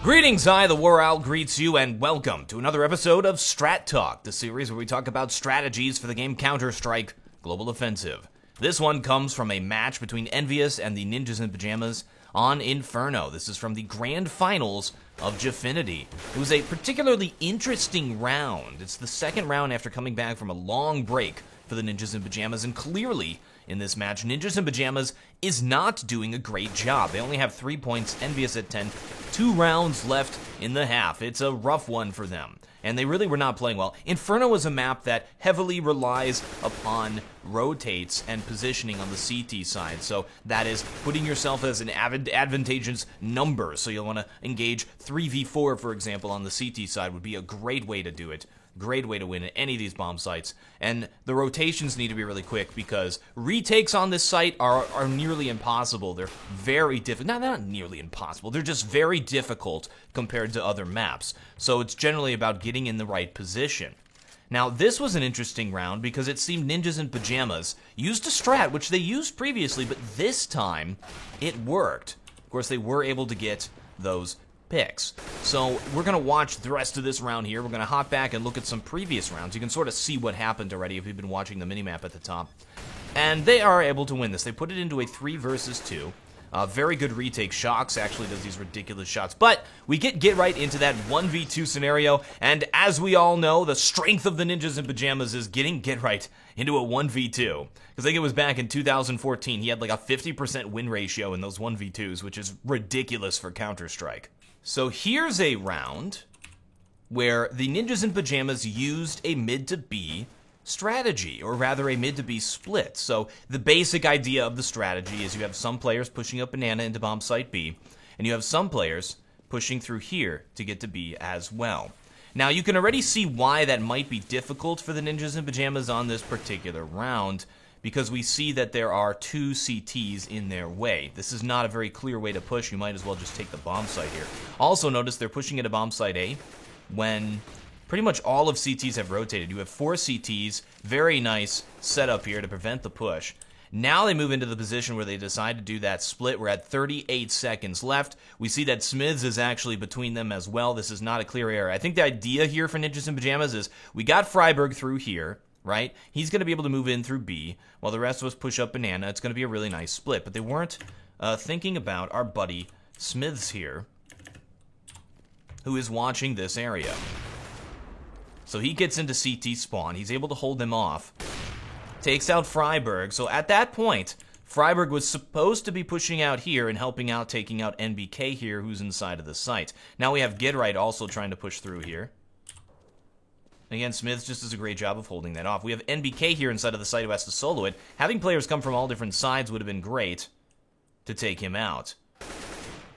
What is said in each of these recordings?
Greetings, I, the War Owl, greets you, and welcome to another episode of Strat Talk, the series where we talk about strategies for the game Counter-Strike Global Offensive. This one comes from a match between Envious and the Ninjas in Pajamas on Inferno. This is from the Grand Finals of Gfinity. It was a particularly interesting round. It's the second round after coming back from a long break for the Ninjas in Pajamas, and clearly, in this match, Ninjas in Pajamas is not doing a great job. They only have 3 points, Envious at 10, 2 rounds left in the half. It's a rough one for them, and they really were not playing well. Inferno is a map that heavily relies upon rotates and positioning on the CT side, so that is putting yourself as an advantageous number. So you'll want to engage 3v4, for example, on the CT side would be a great way to do it. Great way to win at any of these bomb sites. And the rotations need to be really quick because retakes on this site are nearly impossible. They're very difficult. Not nearly impossible. They're just very difficult compared to other maps. So it's generally about getting in the right position. Now, this was an interesting round because it seemed Ninjas in Pajamas used a strat, which they used previously, but this time it worked. Of course, they were able to get those picks. So we're going to watch the rest of this round here. We're going to hop back and look at some previous rounds. You can sort of see what happened already if you've been watching the minimap at the top. And they are able to win this. They put it into a 3 versus 2. Very good retake. Shox actually does these ridiculous shots. But we get right into that 1v2 scenario. And as we all know, the strength of the Ninjas in Pajamas is getting get right into a 1v2. Because I think it was back in 2014. He had like a 50% win ratio in those 1v2s, which is ridiculous for Counter-Strike. So here's a round where the Ninjas in Pajamas used a mid to B strategy, or rather a mid to B split. So the basic idea of the strategy is you have some players pushing up Banana into bomb site B, and you have some players pushing through here to get to B as well. Now you can already see why that might be difficult for the Ninjas in Pajamas on this particular round, because we see that there are 2 CTs in their way. This is not a very clear way to push. You might as well just take the bomb site here. Also notice they're pushing at a bomb site A when pretty much all of CTs have rotated. You have 4 CTs, very nice setup here to prevent the push. Now they move into the position where they decide to do that split. We're at 38 seconds left. We see that Smiths is actually between them as well. This is not a clear area. I think the idea here for Ninjas in Pajamas is we got Freiburg through here, right? He's going to be able to move in through B, while the rest of us push up Banana. It's going to be a really nice split, but they weren't thinking about our buddy Smiths here, who is watching this area. So he gets into CT spawn. He's able to hold them off. Takes out Freiburg. So at that point, Freiburg was supposed to be pushing out here and helping out, taking out NBK here, who's inside of the site. Now we have Gedrite also trying to push through here. Again, Smiths just does a great job of holding that off. We have NBK here inside of the site who has to solo it. Having players come from all different sides would have been great to take him out.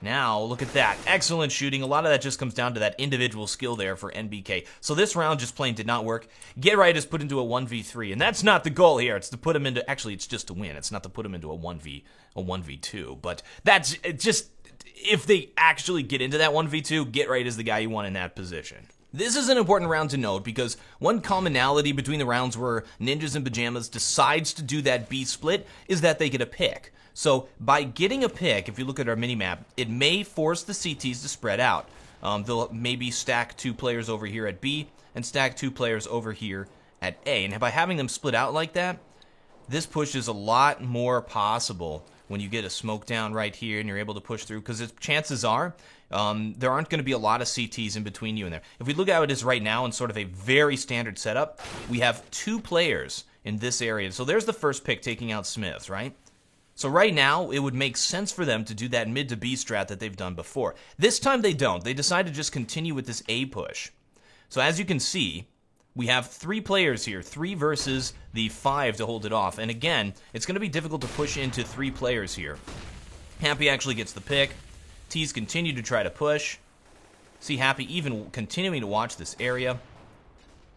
Now, look at that. Excellent shooting. A lot of that just comes down to that individual skill there for NBK. So this round just plain did not work. Gedrite is put into a 1v3, and that's not the goal here. It's to put him into... Actually, it's just to win. It's not to put him into a 1v2. But that's just... If they actually get into that 1v2, Gedrite is the guy you want in that position. This is an important round to note because one commonality between the rounds where Ninjas in Pajamas decides to do that B split is that they get a pick. So by getting a pick, if you look at our minimap, it may force the CTs to spread out. They'll maybe stack 2 players over here at B and stack 2 players over here at A. And by having them split out like that, this push is a lot more possible when you get a smoke down right here and you're able to push through, because chances are there aren't going to be a lot of CTs in between you and there. If we look at how it is right now in sort of a very standard setup, we have 2 players in this area. So there's the first pick taking out Smiths, right? So right now, it would make sense for them to do that mid to B strat that they've done before. This time they don't. They decide to just continue with this A push. So as you can see, we have 3 players here, 3 versus the 5 to hold it off. And again, it's going to be difficult to push into 3 players here. Happy actually gets the pick. T's continue to try to push. See Happy even continuing to watch this area.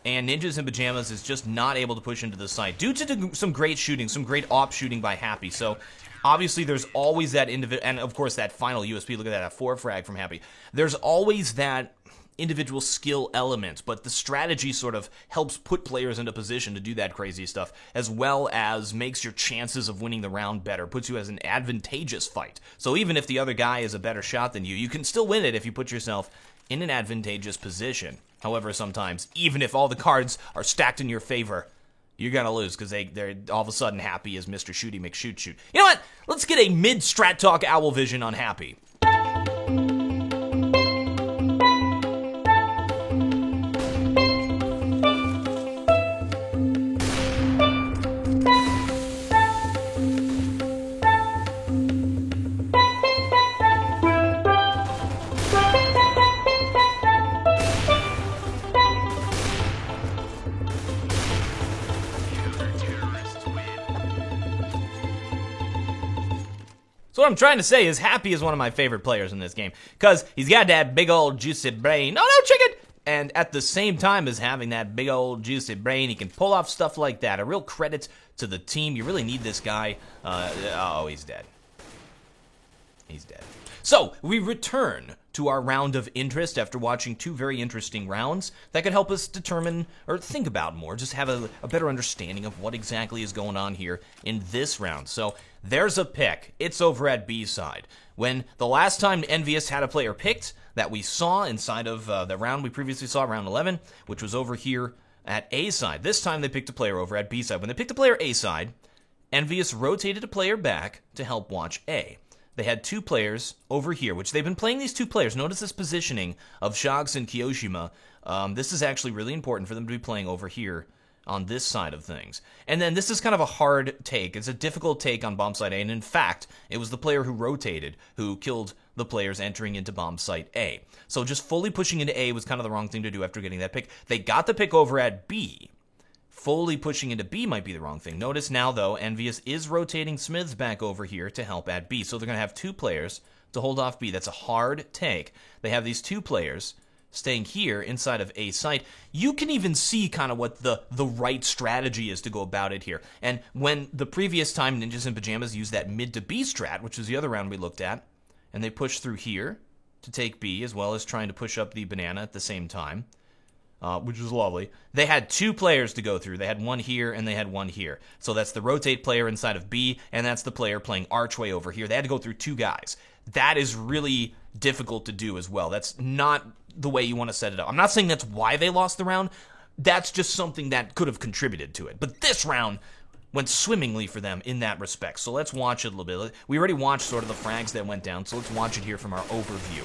And Ninjas in Pajamas is just not able to push into the site due to some great shooting, some great op shooting by Happy. So obviously there's always that individual, and of course that final USP, look at that, a 4 frag from Happy. There's always that individual skill elements, but the strategy sort of helps put players into position to do that crazy stuff, as well as makes your chances of winning the round better, puts you as an advantageous fight. So even if the other guy is a better shot than you can still win it if you put yourself in an advantageous position. However, sometimes, even if all the cards are stacked in your favor, you're going to lose because they're all of a sudden Happy as Mr. Shooty McShoot. You know what? Let's get a mid-Strat Talk Owl Vision on Happy. So what I'm trying to say is Happy is one of my favorite players in this game, because he's got that big old juicy brain. Oh no, chicken! And at the same time as having that big old juicy brain, he can pull off stuff like that. A real credit to the team. You really need this guy. Oh, he's dead. He's dead. So, we return to our round of interest after watching two very interesting rounds that could help us determine or think about more, just have a better understanding of what exactly is going on here in this round. So, there's a pick. It's over at B side. When the last time Envious had a player picked that we saw inside of the round we previously saw, round 11, which was over here at A side. This time they picked a player over at B side. When they picked a player A side, Envious rotated a player back to help watch A. They had two players over here, which they've been playing these two players. Notice this positioning of Shox and Kyoshima. This is actually really important for them to be playing over here on this side of things. And then this is kind of a hard take. It's a difficult take on bomb site A, and in fact, it was the player who rotated who killed the players entering into bomb site A. So just fully pushing into A was kind of the wrong thing to do after getting that pick. They got the pick over at B. Fully pushing into B might be the wrong thing. Notice now, though, Envious is rotating Smiths back over here to help at B. So they're going to have two players to hold off B. That's a hard take. They have these two players staying here inside of A site. You can even see kind of what the right strategy is to go about it here. And when the previous time Ninjas in Pajamas used that mid to B strat, which is the other round we looked at, and they pushed through here to take B, as well as trying to push up the banana at the same time, which was lovely. They had two players to go through. They had one here and they had one here. So that's the rotate player inside of B, and that's the player playing Archway over here. They had to go through two guys. That is really difficult to do as well. That's not the way you want to set it up. I'm not saying that's why they lost the round. That's just something that could have contributed to it. But this round went swimmingly for them in that respect. So let's watch it a little bit. We already watched sort of the frags that went down, so let's watch it here from our overview.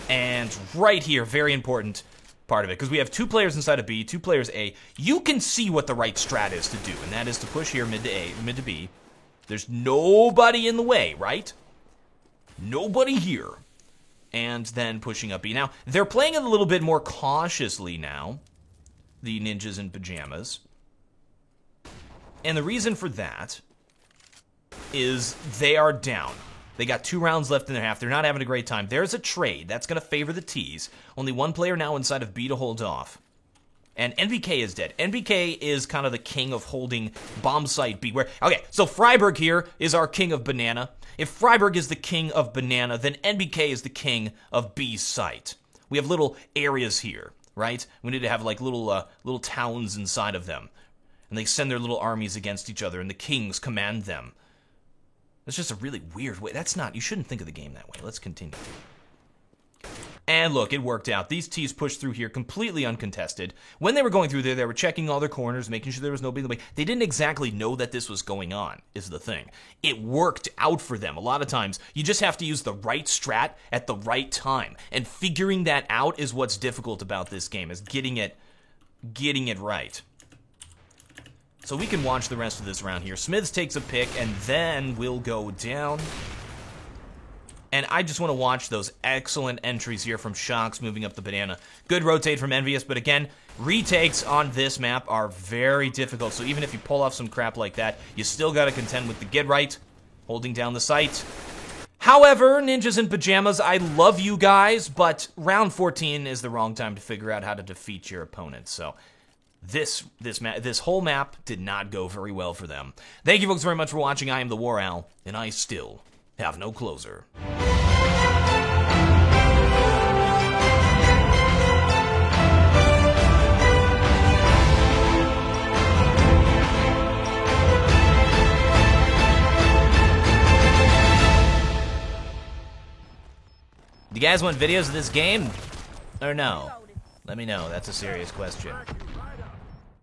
And right here, very important part of it, because we have two players inside of B, two players A. You can see what the right strat is to do, and that is to push here mid to A, mid to B. There's nobody in the way, right? Nobody here. And then pushing up B. Now, they're playing it a little bit more cautiously now, the Ninjas in Pajamas. And the reason for that is they are down. They got 2 rounds left in their half. They're not having a great time. There's a trade. That's going to favor the T's. Only one player now inside of B to hold off. And NBK is dead. NBK is kind of the king of holding bomb site B. Okay, so Freiburg here is our king of banana. If Freiburg is the king of banana, then NBK is the king of B site. We have little areas here, right? We need to have like little towns inside of them. And they send their little armies against each other, and the kings command them. That's just a really weird way. That's not, you shouldn't think of the game that way. Let's continue. And look, it worked out. These T's pushed through here completely uncontested. When they were going through there, they were checking all their corners, making sure there was nobody in the way. They didn't exactly know that this was going on, is the thing. It worked out for them. A lot of times, you just have to use the right strat at the right time. And figuring that out is what's difficult about this game, is getting it right. So we can watch the rest of this round here. Smiths takes a pick, and then we'll go down. And I just want to watch those excellent entries here from Shox moving up the banana. Good rotate from Envious, but again, retakes on this map are very difficult. So even if you pull off some crap like that, you still got to contend with the get right, holding down the site. However, Ninjas in Pajamas, I love you guys, but round 14 is the wrong time to figure out how to defeat your opponent. So this whole map did not go very well for them. Thank you folks very much for watching. I am the War Owl, and I still have no closer. Do you guys want videos of this game? Or no? Let me know, that's a serious question.